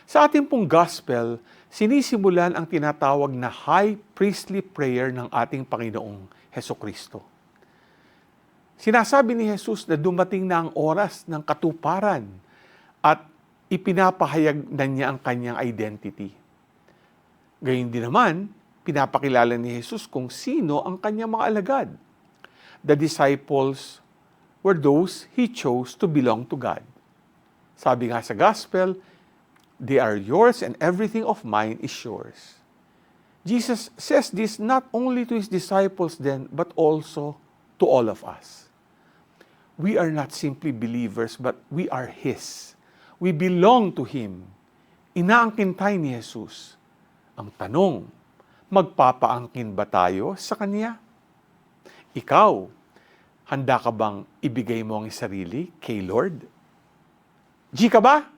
Sa ating pong gospel, sinisimulan ang tinatawag na high priestly prayer ng ating Panginoong Hesukristo. Sinasabi ni Jesus na dumating na ang oras ng katuparan at ipinapahayag na niya ang kanyang identity. Gayun din naman, pinapakilala ni Jesus kung sino ang kanyang mga alagad. The disciples were those He chose to belong to God. Sabi nga sa gospel, they are yours and everything of mine is yours. Jesus says this not only to His disciples then, but also to all of us. We are not simply believers, but we are His. We belong to Him. Inaangkin tayo ni Jesus. Ang tanong, magpapaangkin ba tayo sa Kanya? Ikaw, handa ka bang ibigay mo ang sarili kay Lord? G ka ba?